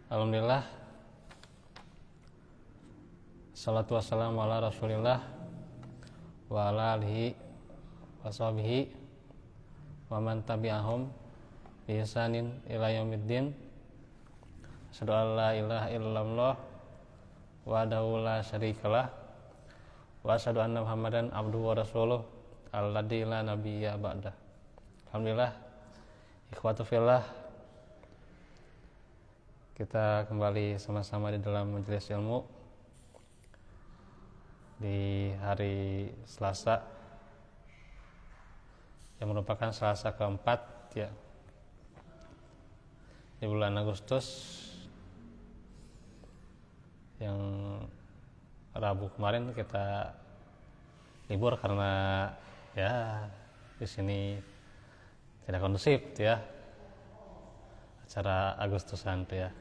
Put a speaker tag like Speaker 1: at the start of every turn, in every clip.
Speaker 1: Alhamdulillah, salatu wassalamu ala rasulillah wa ala alihi wa sahbihi wa man tabi'ahum bi ihsanin ila yaumiddin. Asyhadu an la ilaha illallah wahdahu la syarikalah wa asyhadu anna Muhammadan abduhu wa rasuluh alladzi la nabiyya ba'dah. Alhamdulillah, ikhwatu fillah, kita kembali sama-sama di dalam majelis ilmu di hari Selasa yang merupakan Selasa keempat ya di bulan Agustus, yang Rabu kemarin kita libur karena ya di sini tidak kondusif ya acara Agustusan tuh ya.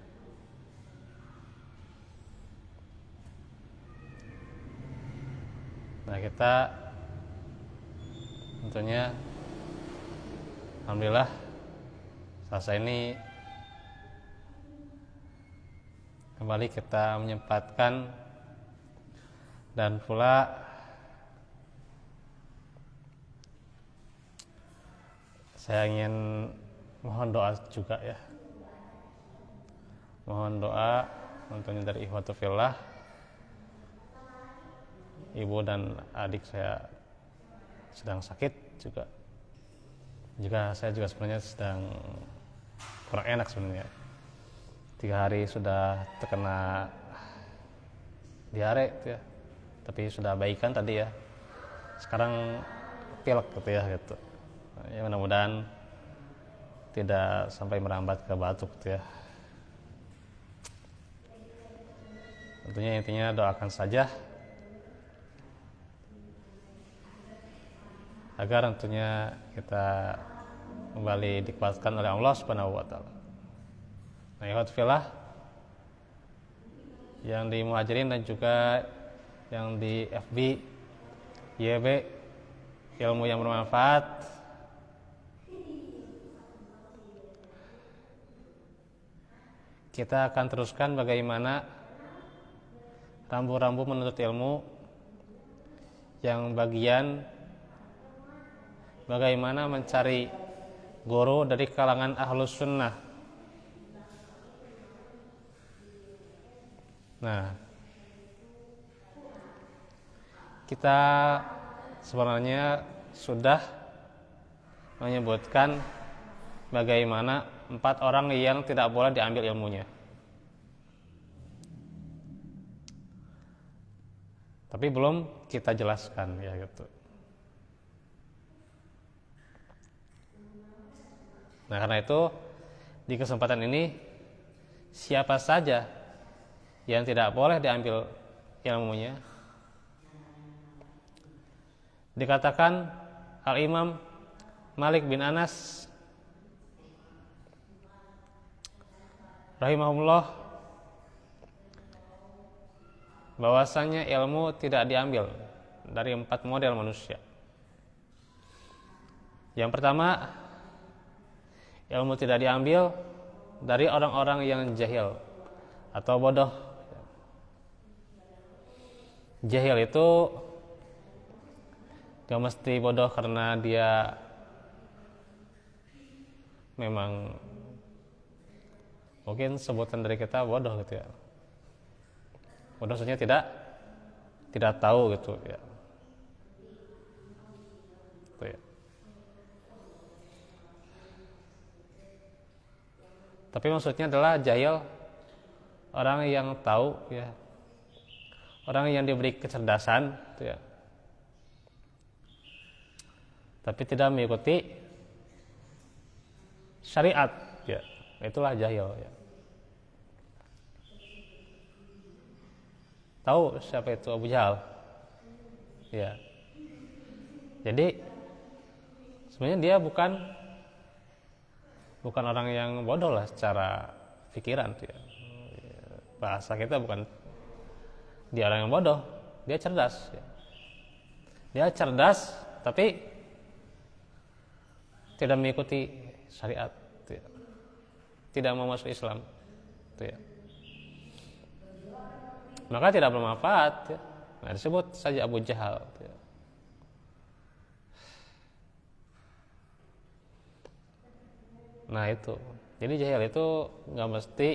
Speaker 1: Nah, kita tentunya alhamdulillah Selasa ini kembali kita menyempatkan, dan pula saya ingin mohon doa juga ya. Mohon doa tentunya dari ikhwatu fillah, ibu dan adik saya sedang sakit juga saya juga sebenarnya sedang kurang enak sebenarnya. 3 hari sudah terkena diare ya, tapi sudah baikan tadi ya. Sekarang pilek gitu ya gitu. Ya mudah-mudahan tidak sampai merambat ke batuk gitu ya. Tentunya intinya doakan saja agar tentunya kita kembali dikuatkan oleh Allah Subhanahu wa taala. Nah, ikhwat fillah yang di Muhajirin dan juga yang di FB YB ilmu yang bermanfaat, kita akan teruskan bagaimana rambu-rambu menuntut ilmu yang bagian bagaimana mencari guru dari kalangan ahlus sunnah. Nah, kita sebenarnya sudah menyebutkan bagaimana 4 orang yang tidak boleh diambil ilmunya. Tapi belum kita jelaskan ya gitu. Nah, karena itu di kesempatan ini siapa saja yang tidak boleh diambil ilmunya, dikatakan Al-Imam Malik bin Anas rahimahullah bahwasanya ilmu tidak diambil dari 4 model manusia. Yang pertama, ilmu tidak diambil dari orang-orang yang jahil atau bodoh. Jahil itu gak mesti bodoh karena dia memang mungkin sebutan dari kita bodoh gitu ya. Bodoh maksudnya tidak tahu gitu ya. Gitu ya. Tapi maksudnya adalah jahil orang yang tahu ya. Orang yang diberi kecerdasan gitu ya. Tapi tidak mengikuti syariat ya. Itulah jahil ya. Tahu siapa itu Abu Jahal? Ya. Jadi sebenarnya dia bukan orang yang bodoh lah secara pikiran ya. Bahasa kita bukan dia orang yang bodoh, dia cerdas ya. Dia cerdas tapi tidak mengikuti syariat ya. Tidak mau masuk Islam ya. maka tidak bermanfaat ya. Nah, disebut saja Abu Jahal ya. Nah itu, jadi jahil itu nggak mesti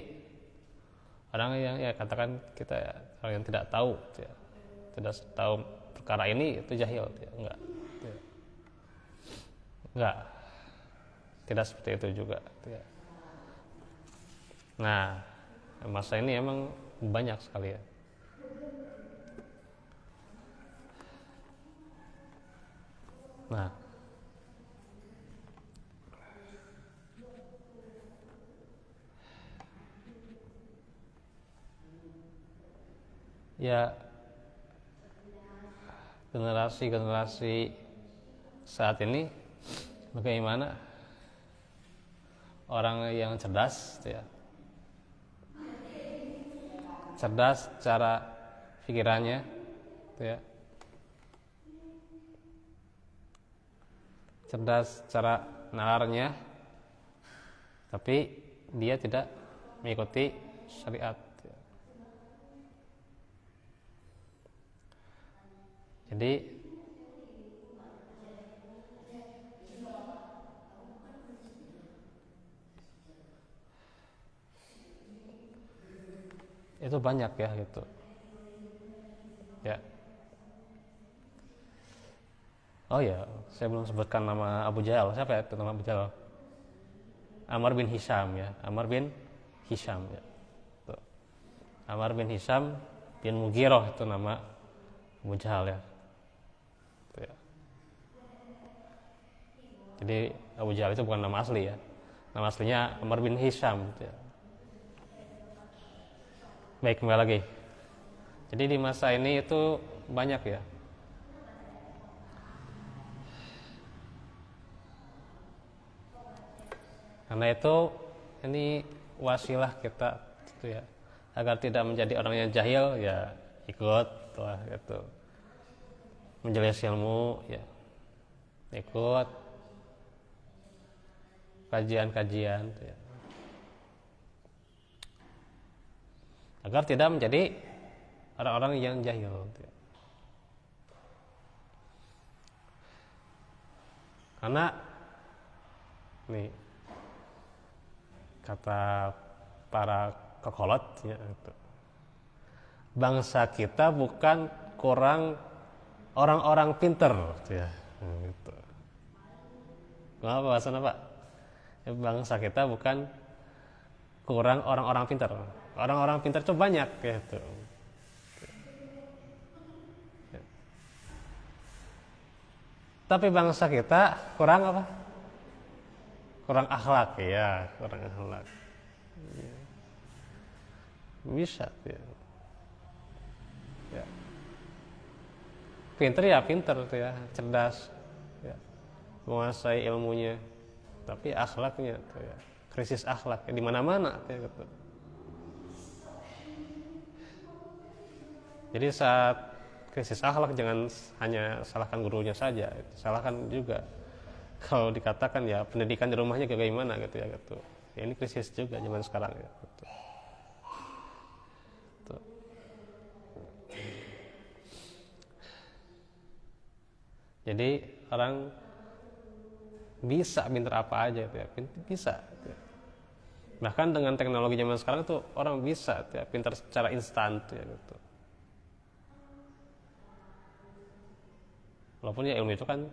Speaker 1: orang yang ya katakan kita ya, orang yang tidak tahu ya. Tidak tahu perkara ini itu jahil ya. Enggak, tidak seperti itu juga ya. Nah, masa ini emang banyak sekali ya. Nah, ya generasi saat ini bagaimana orang yang cerdas ya. Cerdas cara pikirannya ya. Cerdas cara nalarnya, tapi dia tidak mengikuti syariat ya. Jadi itu banyak ya gitu ya. Oh ya, saya belum sebutkan nama Abu Jahal. Siapa ya itu nama Abu Jahal? Amr bin Hisham ya. Amr bin Hisham ya. Tuh. Amr bin Hisham bin Mughirah itu nama Abu Jahal ya. Tuh ya. Jadi Abu Jahal itu bukan nama asli ya. Nama aslinya Amr bin Hisham gitu ya. Baik, kembali lagi. Jadi di masa ini itu banyak ya. Karena itu ini wasilah kita gitu ya, agar tidak menjadi orang yang jahil ya, ikut lah gitu, menjelis ilmu ya, ikut kajian-kajian gitu ya, agar tidak menjadi orang-orang yang jahil gitu ya. Karena nih kata para kokolot ya, gitu. Bangsa kita bukan kurang orang-orang pinter ya, gitu. Apa bahasanya Pak? Bangsa kita bukan kurang orang-orang pinter. Orang-orang pinter itu banyak ya, gitu. Tapi bangsa kita kurang apa? Kurang akhlak ya, kurang akhlak. Ya. Bisa ya. Ya. Pinter ya pinter ya, cerdas ya. Menguasai ilmunya. Tapi akhlaknya tuh ya, krisis akhlak ya, di mana-mana ya, gitu. Jadi saat krisis akhlak jangan hanya salahkan gurunya saja, salahkan juga kalau dikatakan ya pendidikan di rumahnya kayak gimana gitu ya gitu. Ya, ini krisis juga zaman sekarang ya. Gitu. Tuh. Jadi orang bisa pinter apa aja gitu ya, bisa. Gitu ya. Bahkan dengan teknologi zaman sekarang tuh orang bisa gitu ya, pinter secara instan gitu ya gitu. Walaupun ya ilmu itu kan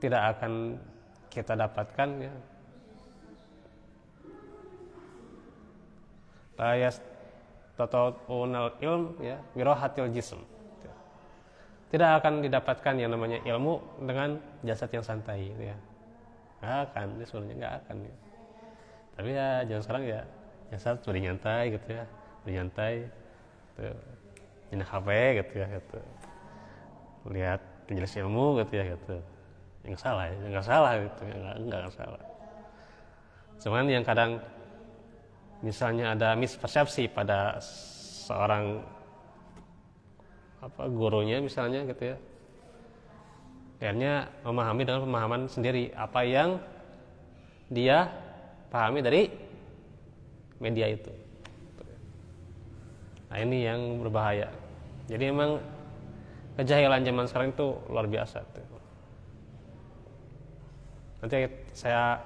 Speaker 1: tidak akan kita dapatkan ya. La yastata'unal ilm ya birahatil jism. Tidak akan didapatkan yang namanya ilmu dengan jasad yang santai ya. Nggak akan, dia sebenarnya nggak akan ya. Tapi ya jangan sekarang ya jasad bernyantai gitu ya, bernyantai tuh. Main HP gitu ya gitu. Lihat penjelas ilmu gitu ya gitu. Nggak salah ya, nggak salah gitu, nggak salah. Cuman yang kadang misalnya ada mispersepsi pada seorang gurunya misalnya gitu ya, akhirnya memahami dengan pemahaman sendiri apa yang dia pahami dari media itu. Nah ini yang berbahaya. Jadi emang kejahilan zaman sekarang itu luar biasa tuh. Nanti saya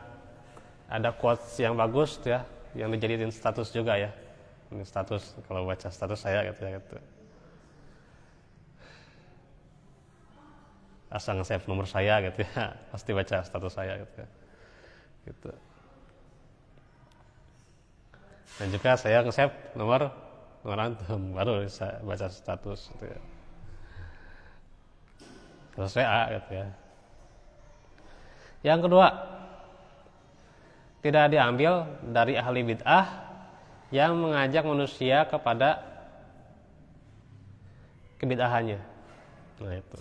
Speaker 1: ada quotes yang bagus tuh ya, yang dijadiin status juga ya. Ini status, kalau baca status saya gitu ya gitu. Asal nge-save nomor saya gitu ya, pasti baca status saya gitu ya. Gitu. Dan juga saya nge-save nomor antum, baru bisa baca status gitu ya. Terus WA gitu ya. Yang kedua, tidak diambil dari ahli bid'ah yang mengajak manusia kepada kebid'ahannya. Nah itu,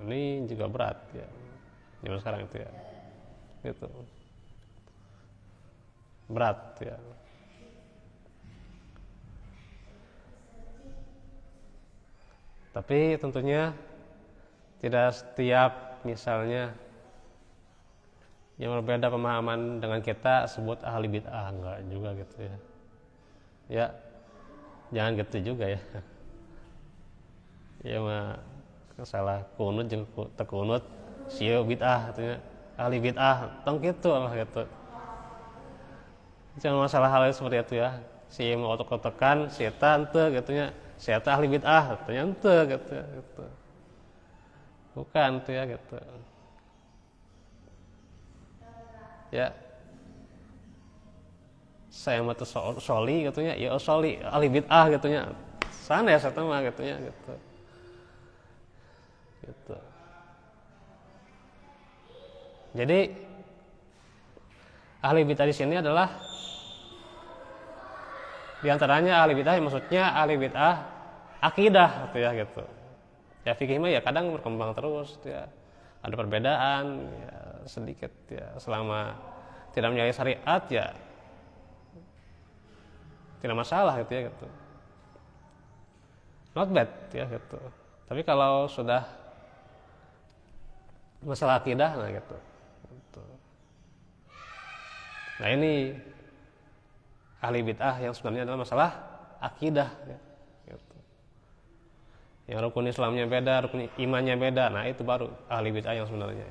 Speaker 1: ini juga berat ya, zaman sekarang itu ya, gitu, berat ya. Tapi tentunya tidak setiap misalnya yang berbeda pemahaman dengan kita sebut ahli bid'ah, enggak juga gitu ya. Ya, jangan gitu juga ya. Ya mah salah kunut jeung tekunut sieu bid'ah katanya ahli bid'ah tong kitu lah gitu. Jangan masalah hal seperti itu ya. Si mau otok-otokan setan teu gitu nya. Setan ahli bid'ah katanya teu gitu. Bukan tuh ya gitu. Ya. Saya mah teu soli gitunya, ya soli ahli bid'ah gitunya. Sanes eta mah gitunya gitu. Gitu. Jadi ahli bid'ah di sini adalah di antaranya ahli bid'ah maksudnya ahli bid'ah akidah gitu ya gitu. Ya fikih mah ya kadang berkembang terus gitu ya. Ada perbedaan ya sedikit ya, selama tidak menyalahi syariat ya tidak masalah gitu ya gitu. Not bad ya gitu. Tapi kalau sudah masalah akidah nah gitu. Nah ini ahli bid'ah yang sebenarnya adalah masalah akidah ya. Gitu. Yang rukun Islamnya beda, rukun imannya beda. Nah itu baru ahli bid'ah yang sebenarnya.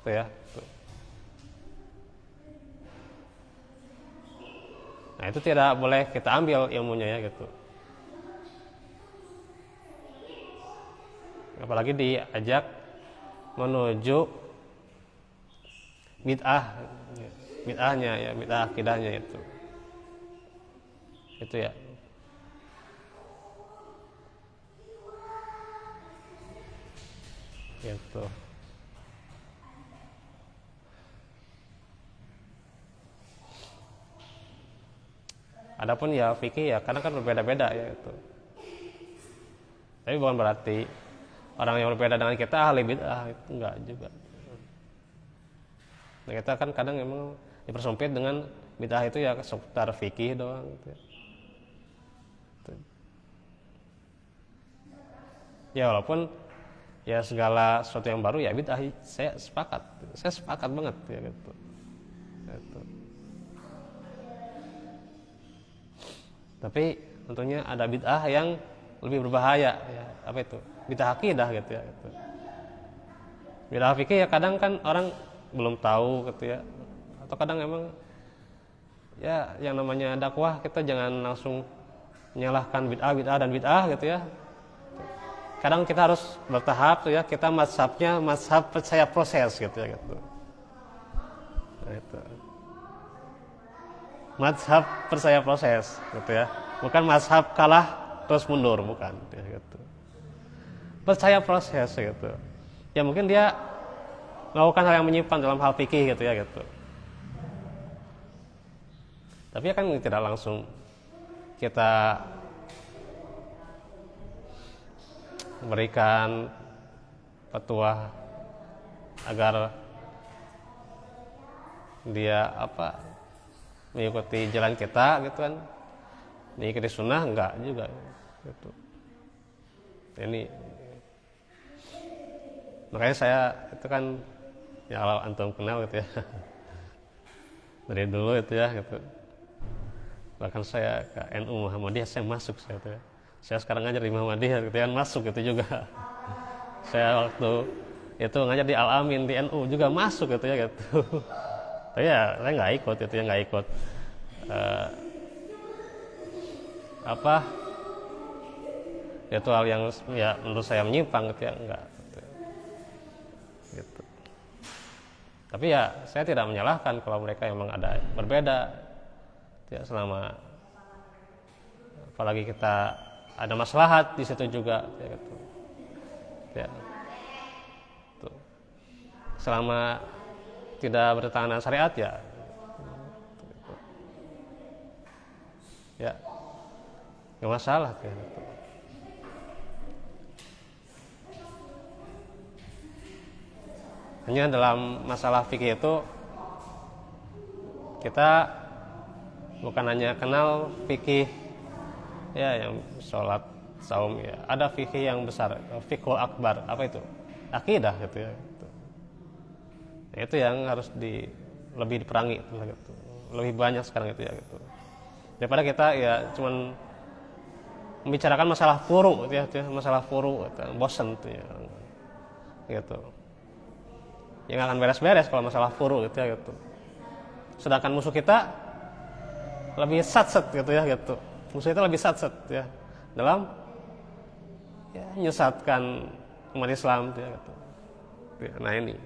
Speaker 1: Itu ya. Itu. Nah itu tidak boleh kita ambil ilmunya ya gitu. Apalagi diajak menuju bid'ahnya ya, bid'ah akidahnya itu ya. Gitu. Adapun ya fikih ya karena kan berbeda-beda ya itu. Tapi bukan berarti orang yang berbeda dengan kita ahli bid'ah, itu enggak juga. Nah kita kan kadang memang dipersempit dengan bid'ah itu ya seputar fikih doang gitu ya. Ya walaupun ya segala sesuatu yang baru ya bid'ah, saya sepakat banget ya gitu. Gitu. Tapi tentunya ada bid'ah yang lebih berbahaya ya, apa itu? Bid'ah akidah gitu ya gitu. Bid'ah fikih ya kadang kan orang belum tahu gitu ya. Atau kadang emang ya yang namanya dakwah kita jangan langsung menyalahkan bid'ah dan bid'ah gitu ya. Kadang kita harus bertahap tuh ya, kita mazhab percaya proses gitu ya gitu. Nah, itu. Mazhab percaya proses gitu ya. Bukan mazhab kalah terus mundur, bukan ya, gitu. Percaya proses gitu. Ya mungkin dia melakukan hal yang menyimpang dalam hal fikih gitu ya gitu. Tapi kan tidak langsung kita memberikan fatwa agar dia mengikuti jalan kita gitu kan, mengikuti sunnah enggak juga gitu. Ini makanya saya itu kan ya kalau antum kenal gitu ya dari dulu itu ya gitu. Bahkan saya ke NU Muhammadiyah saya masuk saya tuh. Saya sekarang ngajar di Muhammadiyah gitu kan masuk itu juga. Saya waktu itu ngajar di Al Amin di NU juga masuk gitu ya gitu. Tapi ya saya nggak ikut itu ya nggak ikut apa ritual yang ya menurut saya menyimpang gitu ya enggak gitu. Tapi ya saya tidak menyalahkan kalau mereka memang ada berbeda ya, selama apalagi kita ada maslahat di situ juga ya gitu. Ya. Tuh. Selama tidak bertentangan syariat ya. Ya. Enggak masalah ya. Gitu. Hanya dalam masalah fikih itu kita bukan hanya kenal fikih ya yang sholat, saum ya, ada fikih yang besar, fiqhul akbar, apa itu? Akidah gitu ya. Gitu. Nah, itu yang harus lebih diperangi gitu. Lebih banyak sekarang itu ya gitu. Daripada kita ya cuman membicarakan masalah furu gitu ya, masalah furu gitu, bosan gitu ya. Gitu. Yang akan beres-beres kalau masalah furu gitu ya gitu. Sedangkan musuh kita lebih satset gitu ya gitu. Musuh kita lebih satset ya dalam ya, menyesatkan umat Islam gitu ya gitu. Nah ini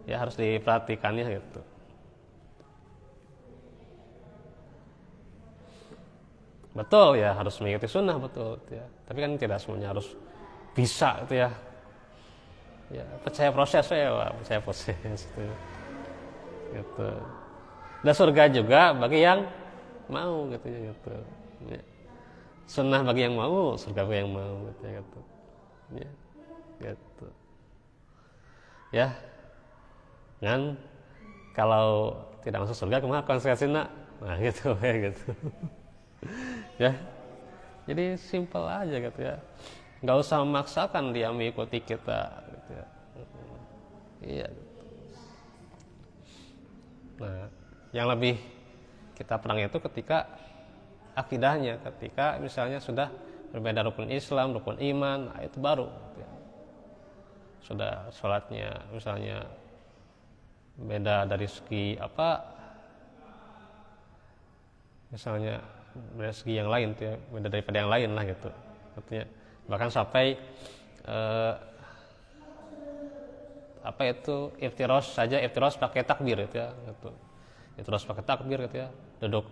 Speaker 1: ya harus diperhatikannya gitu. Betul ya harus mengikuti sunnah betul gitu ya. Tapi kan tidak semuanya harus bisa gitu ya. Ya, percaya proses ya, percaya proses gitu. Dan surga juga bagi yang mau gitu ya gitu. Ya. Sunnah bagi yang mau, surga bagi yang mau gitu ya gitu. Ya. Gitu. Ya. Kan kalau tidak masuk surga kemana konsekuensinya? Nah, gitu ya gitu. Ya. Jadi simpel aja gitu ya. Nggak usah memaksakan dia mengikuti kita gitu ya. Iya. Nah, yang lebih kita perang itu ketika akidahnya, ketika misalnya sudah berbeda rukun Islam, rukun iman, nah itu baru gitu ya. Sudah sholatnya misalnya beda dari segi apa, misalnya dari segi yang lain tuh ya, beda daripada yang lain lah gitu. Artinya bahkan sampai apa itu iftiros pakai takbir gitu ya gitu. Iftiros pakai takbir gitu ya, duduk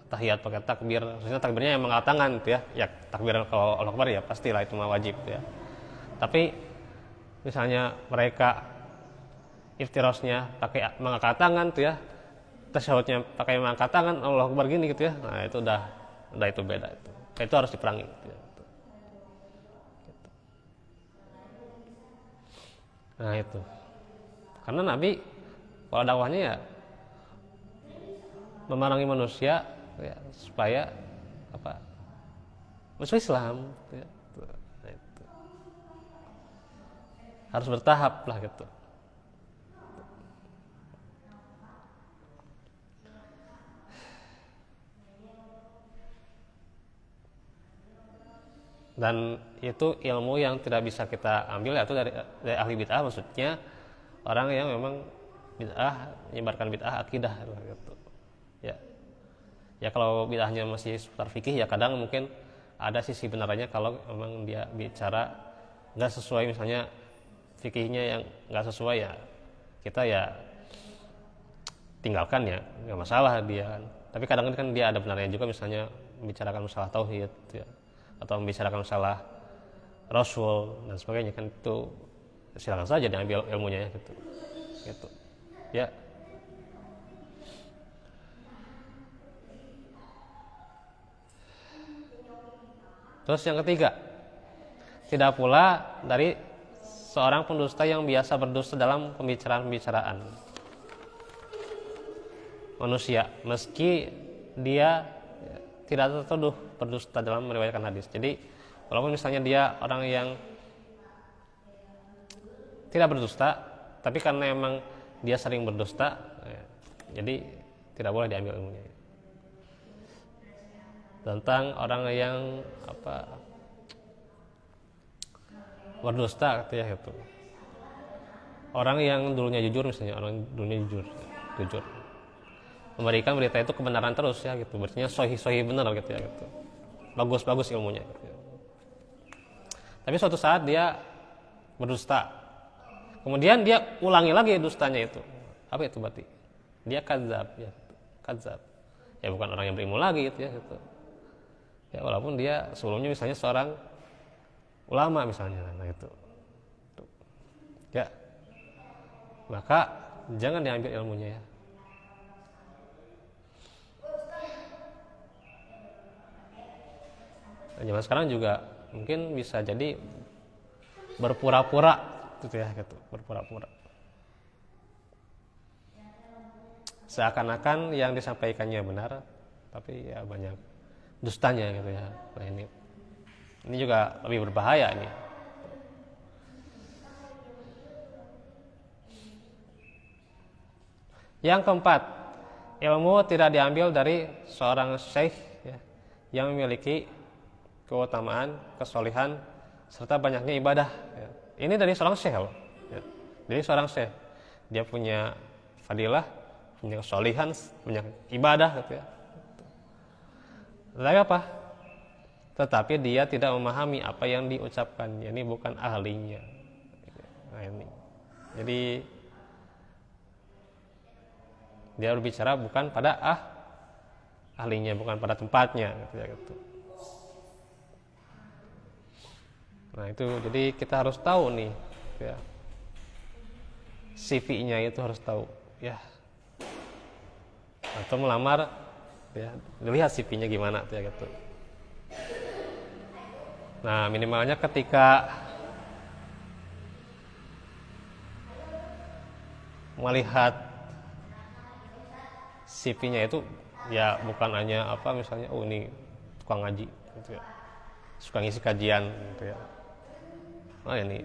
Speaker 1: tahiyat pakai takbir, maksudnya takbirnya yang mengangkat tangan gitu ya. Ya takbir kalau Allahu Akbar ya pastilah itu mah wajib gitu ya. Tapi misalnya mereka iftirosnya pakai mengangkat tangan tuh ya, tasyahudnya pakai mengangkat tangan Allahu Akbar gini gitu ya. Nah itu udah itu beda itu. Itu harus diperangi gitu ya. Nah itu karena Nabi kalau dakwahnya ya memerangi manusia ya, supaya apa masuk Islam ya. Nah, itu. Harus bertahap lah gitu. Dan itu ilmu yang tidak bisa kita ambil yaitu dari ahli bid'ah, maksudnya orang yang memang bid'ah, menyebarkan bid'ah akidah gitu. Ya. Ya kalau bid'ahnya masih seputar fikih ya kadang mungkin ada sisi benarnya kalau memang dia bicara enggak sesuai, misalnya fikihnya yang enggak sesuai ya kita ya tinggalkan ya, enggak masalah dia kan. Tapi kadang kan dia ada benarnya juga, misalnya membicarakan masalah tauhid ya, atau membicarakan masalah Rasul dan sebagainya kan, itu silakan saja diambil ilmunya gitu. Gitu. Ya. Terus yang ketiga, tidak pula dari seorang pendusta yang biasa berdusta dalam pembicaraan-pembicaraan manusia, meski dia tidak tertuduh berdusta dalam meriwayatkan hadis. Jadi walaupun misalnya dia orang yang tidak berdusta, tapi karena emang dia sering berdusta, jadi tidak boleh diambil ilmunya. tentang orang yang berdusta gitu ya gitu. Orang yang dulunya jujur misalnya, orang dulunya jujur memberikan berita itu kebenaran terus ya gitu, berarti sahih benar gitu ya gitu, bagus ilmunya gitu ya. Tapi suatu saat dia berdusta, kemudian dia ulangi lagi dustanya itu, apa itu berarti dia kadzab ya, kadzab ya, bukan orang yang berilmu lagi gitu ya gitu ya, walaupun dia sebelumnya misalnya seorang ulama misalnya, nah itu ya, maka jangan diambil ilmunya ya. Nah, zaman sekarang juga mungkin bisa jadi berpura-pura gitu ya gitu, berpura-pura seakan-akan yang disampaikannya benar, tapi ya banyak dustanya gitu ya. Nah ini juga lebih berbahaya ini. Yang keempat, ilmu tidak diambil dari seorang syekh ya, yang memiliki keutamaan, kesolehan, serta banyaknya ibadah ya. Ini dari seorang syekh loh ya. Dari seorang syekh, dia punya fadilah, punya kesolehan, banyak ibadah gitu ya. Tetapi apa? Tetapi dia tidak memahami apa yang diucapkan, ini bukan ahlinya. Nah ini, jadi dia berbicara bukan pada ahlinya, bukan pada tempatnya gitu ya gitu. Nah itu jadi kita harus tahu nih ya, CV-nya itu harus tahu ya, atau melamar ya, dilihat CV-nya gimana tuh ya gitu. Nah minimalnya ketika melihat CV-nya itu ya, bukan hanya misalnya ini tukang ngaji gitu ya, suka ngisi kajian gitu ya, oh ini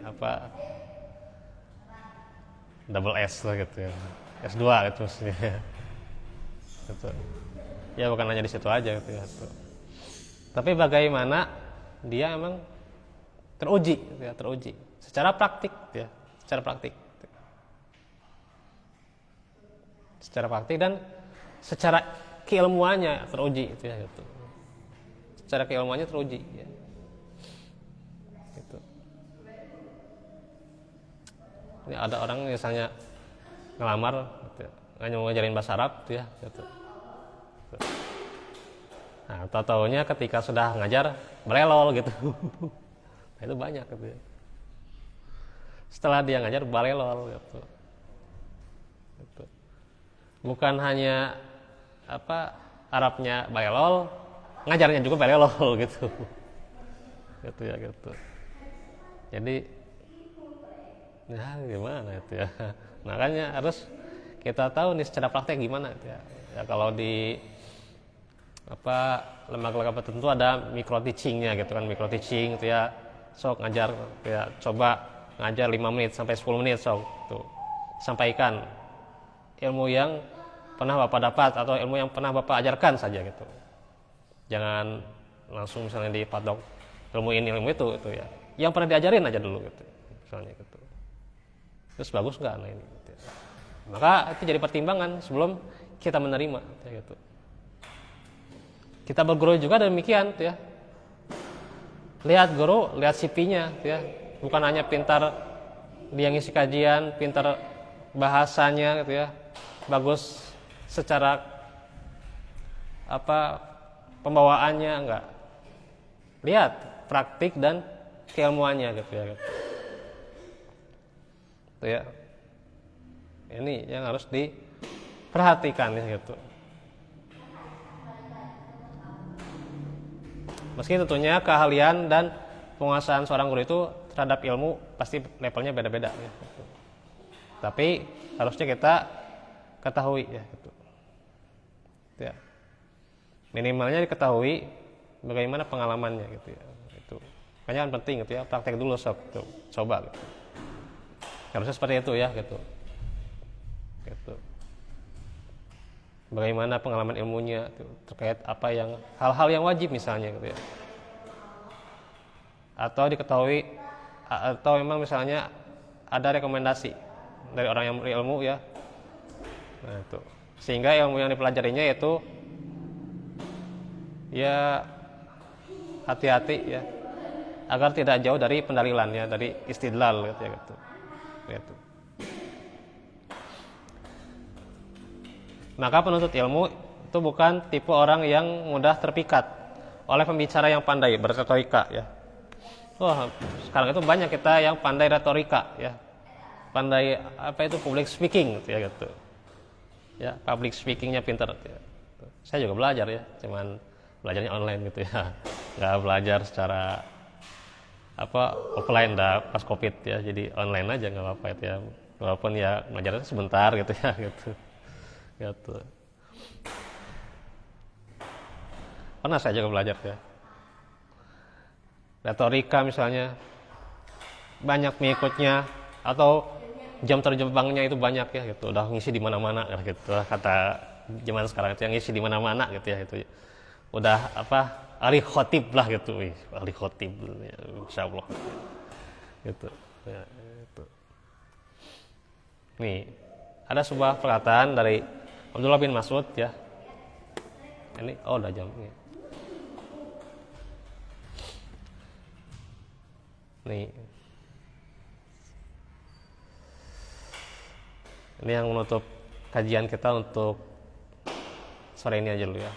Speaker 1: double S lah gitu ya, S2 gitu maksudnya gitu. Ya bukan hanya di situ aja gitu ya gitu. Tapi bagaimana dia emang teruji gitu ya, teruji secara praktik ya, secara praktik dan secara keilmuannya teruji itu ya gitu. Secara keilmuannya teruji ya. Gitu. Ini ada orang misalnya ngelamar gitu ya, hanya mau ngajarin bahasa Arab gitu ya gitu. Nah, tahu-taunya ketika sudah ngajar balelol gitu. Nah, itu banyak gitu ya. Setelah dia ngajar balelol gitu. Gitu. Bukan hanya Arabnya balelol, ngajarnya juga balelol gitu. Gitu ya gitu. Jadi ya gimana itu ya. Makanya harus kita tahu nih secara praktek gimana gitu ya. Ya kalau di lembaga-lembaga tertentu ada micro teachingnya gitu kan, micro teaching gitu ya, sok ngajar gitu ya, coba ngajar 5 menit sampai 10 menit sok tuh, sampaikan ilmu yang pernah Bapak dapat atau ilmu yang pernah Bapak ajarkan saja gitu. Jangan langsung misalnya dipatok ilmu ini ilmu itu gitu ya, yang pernah diajarin aja dulu gitu misalnya gitu. Terus bagus nggak nah ini gitu ya. Maka itu jadi pertimbangan sebelum kita menerima gitu. Kita berguru juga demikian gitu ya. Lihat guru, lihat CV-nya gitu ya. Bukan hanya pintar dia ngisi kajian, pintar bahasanya gitu ya, bagus secara pembawaannya, enggak. Lihat praktik dan keilmuannya gitu ya. Gitu ya. Ini yang harus diperhatikan ya gitu. Meski tentunya keahlian dan penguasaan seorang guru itu terhadap ilmu pasti levelnya beda-beda ya. Tapi harusnya kita ketahui ya gitu. Ya. Minimalnya diketahui bagaimana pengalamannya gitu ya. Itu. Makanya kan penting gitu ya, praktek dulu sob gitu. Coba gitu. Harusnya seperti itu ya gitu. Gitu. bagaimana pengalaman ilmunya gitu, terkait apa yang hal-hal yang wajib misalnya gitu ya, atau diketahui atau memang misalnya ada rekomendasi dari orang yang berilmu ya. Nah, itu sehingga ilmu yang dipelajarinya itu ya hati-hati ya, agar tidak jauh dari pendalilan ya, dari istidlal gitu ya gitu. Gitu. Maka penuntut ilmu itu bukan tipe orang yang mudah terpikat oleh pembicara yang pandai berretorika ya. Wah, sekarang itu banyak kita yang pandai retorika ya, pandai apa itu public speaking gitu ya gitu. Ya, public speakingnya pintar gitu ya. Saya juga belajar ya, cuman belajarnya online gitu ya, nggak belajar secara apa offline dah pas covid ya, jadi online aja nggak apa-apa itu ya, walaupun ya belajarnya sebentar gitu ya gitu. Gitu. Pernah saya juga belajar ya. Retorika misalnya banyak pengikutnya atau jam terbangnya itu banyak ya gitu. Udah ngisi di mana-mana gitu. Kata zaman sekarang itu yang ngisi di mana-mana gitu ya itu. Udah apa? Ahli khotib lah gitu. Wih, ahli khotib ya, insyaallah. Gitu. Ya, itu. Nih, ada sebuah perkataan dari Abdullah bin Mas'ud ya. Ini udah jam ini. Nih. Ini yang menutup kajian kita untuk sore ini aja dulu ya.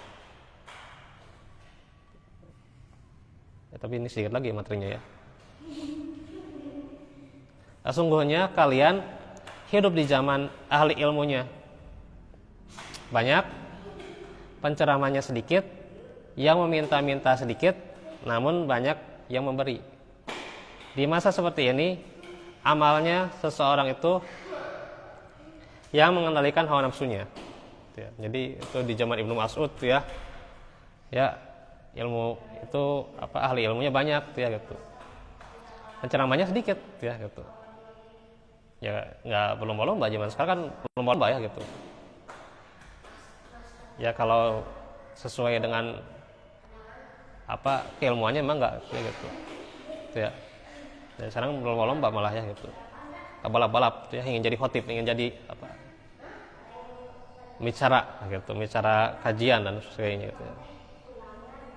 Speaker 1: Tapi ini sedikit lagi materinya ya. Sesungguhnya kalian hidup di zaman ahli ilmunya. Banyak, penceramahnya sedikit, yang meminta-minta sedikit, namun banyak yang memberi. Di masa seperti ini, amalnya seseorang itu yang mengendalikan hawa nafsunya. Ya, jadi itu di zaman Ibnu Mas'ud ya, ya ilmu itu apa ahli ilmunya banyak ya gitu, penceramahnya sedikit ya gitu. Ya nggak berlomba-lomba, zaman sekarang kan berlomba-lomba ya gitu. Ya kalau sesuai dengan apa keilmuannya emang enggak ya gitu. Ya. Dan sekarang berlomba-lomba malah ya gitu. Balap-balap ya, ingin jadi khotib, ingin jadi apa? Bicara gitu, bicara kajian dan sebagainya gitu ya.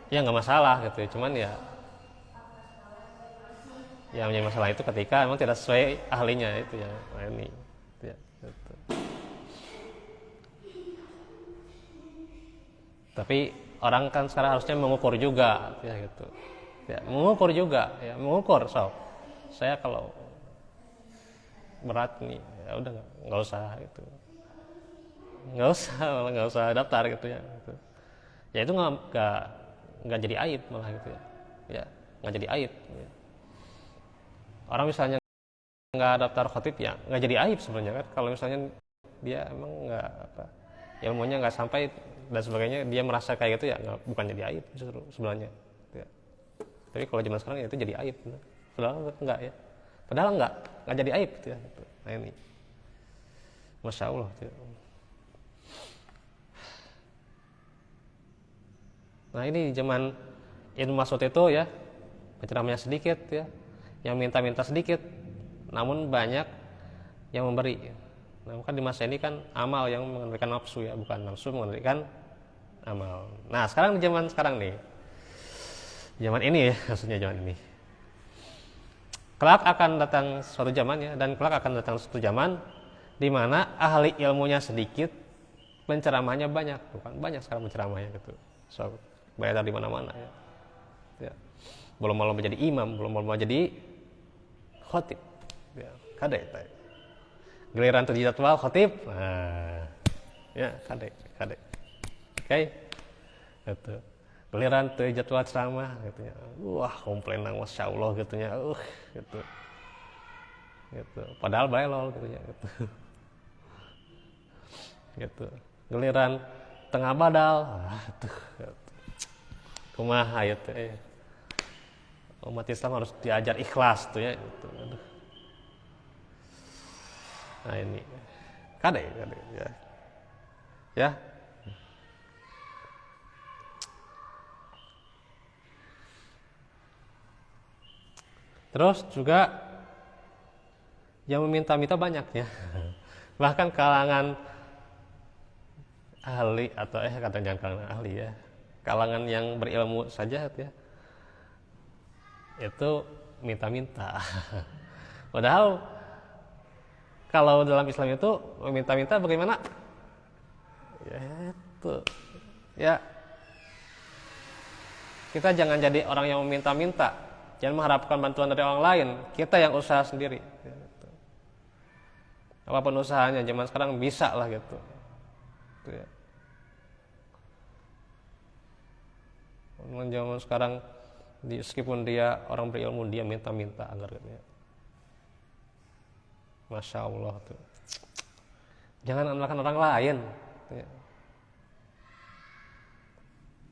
Speaker 1: Ya enggak masalah gitu, cuman ya yang menjadi masalah itu ketika memang tidak sesuai ahlinya itu ya. Nah ini ya, gitu. Tapi orang kan sekarang harusnya mengukur juga ya gitu. Ya, mengukur juga ya, mengukur so. Saya kalau berat nih ya udah nggak usah gitu. Nggak usah daftar gitu ya. Gitu. Ya itu nggak jadi aib malah gitu ya. Ya, nggak jadi aib ya. Orang misalnya nggak daftar khotib ya nggak jadi aib sebenarnya kan, kalau misalnya dia emang nggak apa ilmunya nggak sampai dan sebagainya, dia merasa kayak gitu ya bukan jadi aib justru sebenarnya ya. Tapi kalau zaman sekarang ya itu jadi aib, padahal enggak ya, padahal enggak jadi aib gitu ya. Nah ini Masya Allah ya. Nah ini zaman Ibnu Mas'ud itu ya, penceramahnya sedikit ya, yang minta-minta sedikit namun banyak yang memberi. Nah, kan di masa ini kan amal yang mengendalikan nafsu ya, bukan nafsu mengendalikan amal. Nah, sekarang di zaman sekarang nih. Zaman ini ya, maksudnya zaman ini. Kelak akan datang suatu zaman ya, dan kelak akan datang suatu zaman di mana ahli ilmunya sedikit, penceramahnya banyak. Bukan banyak sekarang penceramahnya gitu. So, beredar di mana-mana ya. Ya. Belum mau menjadi imam, belum mau jadi khotib. Ya, kadek. Giliran tuh jadwal khotib, nah, ya kadek. Oke, gitu. Giliran tuh jadwal ceramah, gitu ya. Wah, komplain nang Masya Allah, gitunya, gitu. Padahal baelol, gitu ya, gitu. Gitu. Giliran tengah badal, tuh, gitu. Kumaha ya tuh, umat Islam harus diajar ikhlas tuh ya, gitu. Aduh. Nah ini kadek ya. Ya. Terus juga yang meminta-minta banyak ya. Bahkan kalangan ahli atau kata jangan kalangan ahli ya, kalangan yang berilmu saja ya, itu minta-minta. Padahal kalau dalam Islam itu meminta-minta bagaimana? Ya itu ya, kita jangan jadi orang yang meminta-minta, jangan mengharapkan bantuan dari orang lain, kita yang usaha sendiri. Gitu. Apapun usahanya zaman sekarang bisa lah gitu. Gitu ya. Zaman sekarang meskipun dia orang berilmu, dia minta-minta agar gitu ya. Masya Allah tuh. Jangan andalkan orang lain. Gitu ya.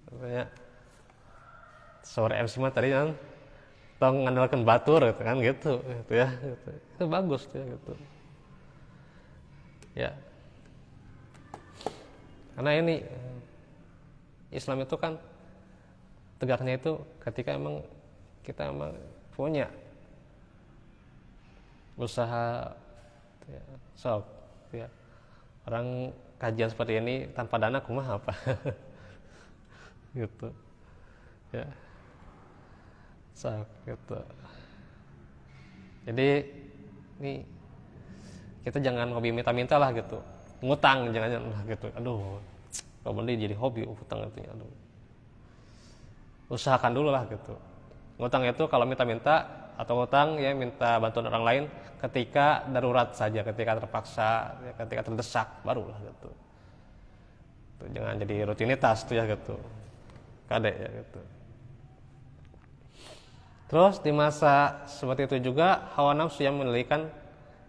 Speaker 1: Katanya sore MC mah tadi kan tong ngandalkan batur gitu kan gitu ya gitu. Itu bagus tuh ya, gitu ya, karena ini Islam itu kan tegaknya itu ketika emang kita emang punya usaha ya, sok ya. Orang kajian seperti ini tanpa dana kumaha apa gitu ya, sok gitu. Jadi ini kita jangan hobi minta-minta lah gitu, ngutang jangan lah gitu. Aduh, kalau beli jadi hobi utang itu, aduh. Usahakan dulu lah gitu. Ngutang itu kalau minta-minta atau ngutang ya minta bantuan orang lain ketika darurat saja, ketika terpaksa, ya, ketika terdesak barulah gitu. Tuh, jangan jadi rutinitas tuh ya gitu. Kadek ya gitu. Terus di masa seperti itu juga hawa nafsu yang menelitikan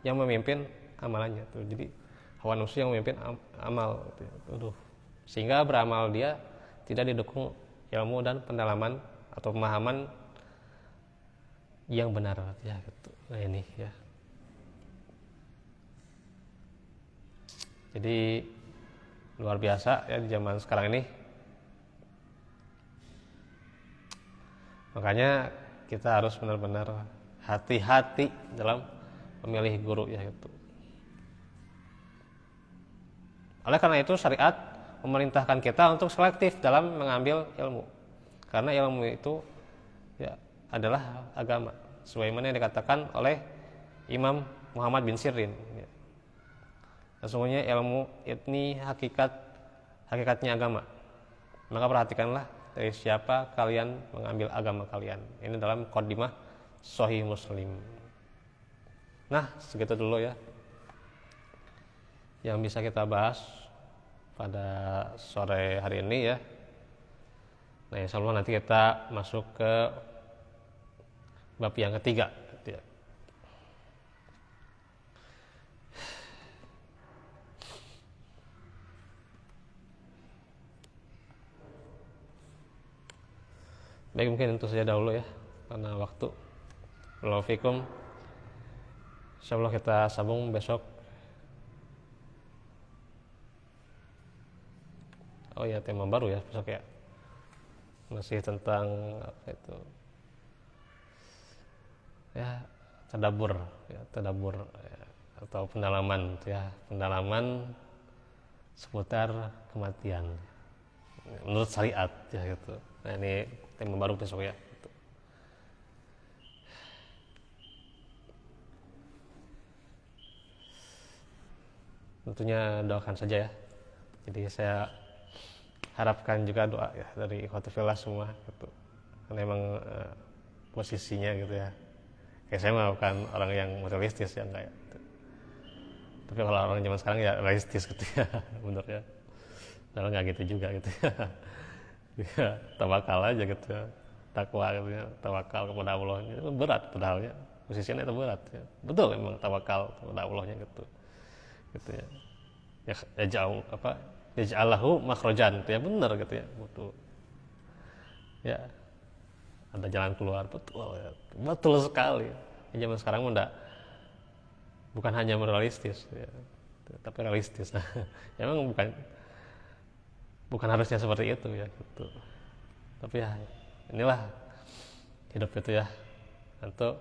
Speaker 1: yang memimpin amalannya tuh. Jadi hawa nafsu yang memimpin amal gitu ya. Aduh. Sehingga beramal dia tidak didukung ilmu dan pendalaman atau pemahaman yang benar ya gitu. Nah ini ya. Jadi luar biasa ya di zaman sekarang ini. Makanya kita harus benar-benar hati-hati dalam memilih guru ya gitu. Oleh karena itu syariat memerintahkan kita untuk selektif dalam mengambil ilmu. Karena ilmu itu ya adalah agama. Sebagaimana yang dikatakan oleh Imam Muhammad bin Sirin. Ya. Sesungguhnya ilmu ini hakikatnya agama. Maka perhatikanlah dari siapa kalian mengambil agama kalian. Ini dalam Muqaddimah Sahih Muslim. Nah, segitu dulu ya yang bisa kita bahas pada sore hari ini ya. Nah, insyaallah nanti kita masuk ke bab yang ketiga gitu ya. Baik, mungkin itu saja dahulu ya karena waktu. Waalaikumsalam fikum. Insyaallah kita sambung besok. Oh ya, tema baru ya besok ya. Masih tentang apa itu? Ya, tadabbur ya, atau pendalaman ya, pendalaman seputar kematian menurut syariat ya gitu. Nah, ini tema baru besok ya. Gitu. Tentunya doakan saja ya. Jadi saya harapkan juga doa ya dari ikhwati fillah semua gitu. Karena emang posisinya gitu ya. Kayak saya mah bukan orang yang materialistis ya enggak ya. Gitu. Tapi kalau orang zaman sekarang ya realistis gitu ya, bener ya. Padahal nggak gitu juga gitu ya. Ya, tawakal aja gitu ya. Takwa gitu ya, tawakal kepada Allah. Itu berat padahal ya. Posisinya itu berat ya. Betul memang tawakal kepada Allahnya gitu. Gitu ya. Ya jauh apa? Yaj'alahu makhrajan itu ya benar gitu ya. Betul. Ya. Ada jalan keluar, betul ya. Betul sekali. Ya, zaman sekarang enggak bukan hanya realistis ya, tapi realistis. Nah, emang bukan harusnya seperti itu ya gitu. Tapi ya inilah hidup itu ya. Tentu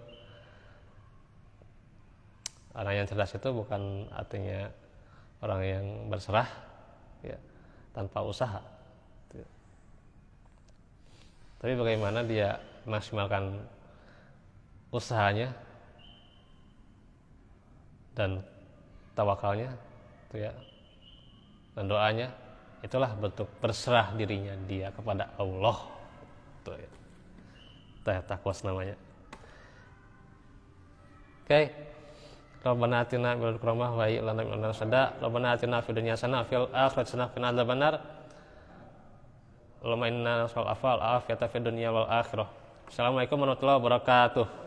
Speaker 1: Orang yang cerdas itu bukan artinya orang yang berserah ya, tanpa usaha. Tapi bagaimana dia maksimalkan usahanya dan tawakalnya itu ya, dan doanya, itulah bentuk berserah dirinya dia kepada Allah. Itu ya. Takwas namanya. Oke. Rabbana atina bil karamah wa lana min nasada. Rabbana atina fid dunya hasanah fil akhirati hasanah wa qina adzabannar. Allahumma inna nas'aluka al-afwa wal afiyata fid dunya wal akhirah. Assalamualaikum warahmatullahi wabarakatuh.